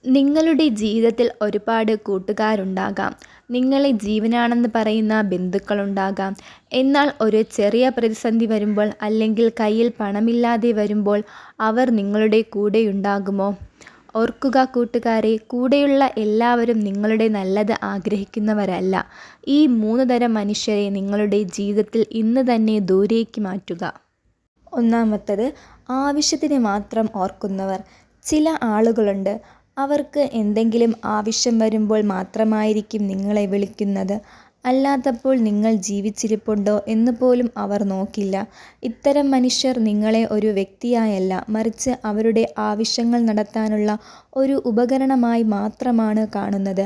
നിങ്ങളുടെ ജീവിതത്തിൽ ഒരുപാട് കൂട്ടുകാരുണ്ടാകാം. നിങ്ങളെ ജീവനാണെന്ന് പറയുന്ന ബന്ധുക്കളുണ്ടാകാം. എന്നാൽ ഒരു ചെറിയ പ്രതിസന്ധി വരുമ്പോൾ അല്ലെങ്കിൽ കയ്യിൽ പണമില്ലാതെ വരുമ്പോൾ അവർ നിങ്ങളുടെ കൂടെയുണ്ടാകുമോ? ഓർക്കുക കൂട്ടുകാരെ, കൂടെയുള്ള എല്ലാവരും നിങ്ങളുടെ നല്ലത് ആഗ്രഹിക്കുന്നവരല്ല. ഈ 3 തരം മനുഷ്യരെ നിങ്ങളുടെ ജീവിതത്തിൽ ഇന്ന് തന്നെ ദൂരേക്ക് മാറ്റുക. ഒന്നാമത്തത്, ആവശ്യത്തിന് മാത്രം ഓർക്കുന്നവർ. ചില ആളുകളുണ്ട്, അവർക്ക് എന്തെങ്കിലും ആവശ്യം വരുമ്പോൾ മാത്രമായിരിക്കും നിങ്ങളെ വിളിക്കുന്നത്. അല്ലാത്തപ്പോൾ നിങ്ങൾ ജീവിച്ചിരിപ്പുണ്ടോ എന്ന് പോലും അവർ നോക്കില്ല. ഇത്തരം മനുഷ്യർ നിങ്ങളെ ഒരു വ്യക്തിയായല്ല, മറിച്ച് അവരുടെ ആവശ്യങ്ങൾ നടത്താനുള്ള ഒരു ഉപകരണമായി മാത്രമാണ് കാണുന്നത്.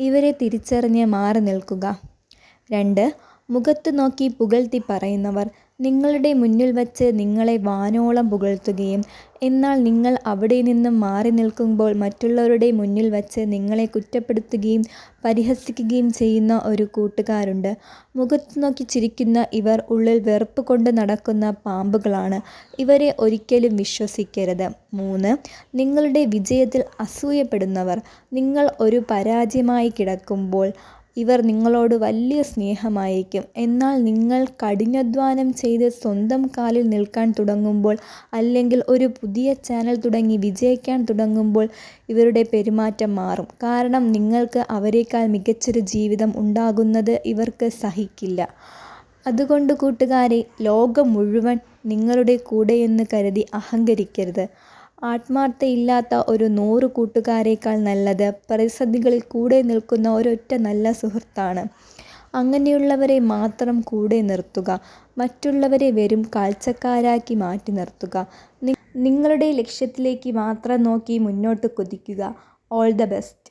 ഇവരെ തിരിച്ചറിഞ്ഞ് മാറി നിൽക്കുക. 2. മുഖത്ത് നോക്കി പുകഴ്ത്തി പറയുന്നവർ. നിങ്ങളുടെ മുന്നിൽ വച്ച് നിങ്ങളെ വാനോളം പുകഴ്ത്തുകയും എന്നാൽ നിങ്ങൾ അവിടെ നിന്നും മാറി നിൽക്കുമ്പോൾ മറ്റുള്ളവരുടെ മുന്നിൽ വച്ച് നിങ്ങളെ കുറ്റപ്പെടുത്തുകയും പരിഹസിക്കുകയും ചെയ്യുന്ന ഒരു കൂട്ടുകാരുണ്ട്. മുഖത്ത് നോക്കി ചിരിക്കുന്ന ഇവർ ഉള്ളിൽ വെറുപ്പ് കൊണ്ട് നടക്കുന്ന പാമ്പുകളാണ്. ഇവരെ ഒരിക്കലും വിശ്വസിക്കരുത്. 3. നിങ്ങളുടെ വിജയത്തിൽ അസൂയപ്പെടുന്നവർ. നിങ്ങൾ ഒരു പരാജയമായി കിടക്കുമ്പോൾ ഇവർ നിങ്ങളോട് വലിയ സ്നേഹമായിരിക്കും. എന്നാൽ നിങ്ങൾ കഠിനാധ്വാനം ചെയ്ത് സ്വന്തം കാലിൽ നിൽക്കാൻ തുടങ്ങുമ്പോൾ അല്ലെങ്കിൽ ഒരു പുതിയ ചാനൽ തുടങ്ങി വിജയിക്കാൻ തുടങ്ങുമ്പോൾ ഇവരുടെ പെരുമാറ്റം മാറും. കാരണം നിങ്ങൾക്ക് അവരെക്കാൾ മികച്ചൊരു ജീവിതം ഉണ്ടാകുന്നത് ഇവർക്ക് സഹിക്കില്ല. അതുകൊണ്ട് കൂട്ടുകാരെ, ലോകം മുഴുവൻ നിങ്ങളുടെ കൂടെയെന്ന് കരുതി അഹങ്കരിക്കരുത്. ആത്മാർത്ഥതയില്ലാത്ത ഒരു 100 കൂട്ടുകാരേക്കാൾ നല്ലത് പ്രതിസന്ധികളിൽ കൂടെ നിൽക്കുന്ന ഒരൊറ്റ നല്ല സുഹൃത്താണ്. അങ്ങനെയുള്ളവരെ മാത്രം കൂടെ നിർത്തുക. മറ്റുള്ളവരെ വെറും കാഴ്ചക്കാരാക്കി മാറ്റി നിർത്തുക. നിങ്ങളുടെ ലക്ഷ്യത്തിലേക്ക് മാത്രം നോക്കി മുന്നോട്ട് കുതിക്കുക. All the best.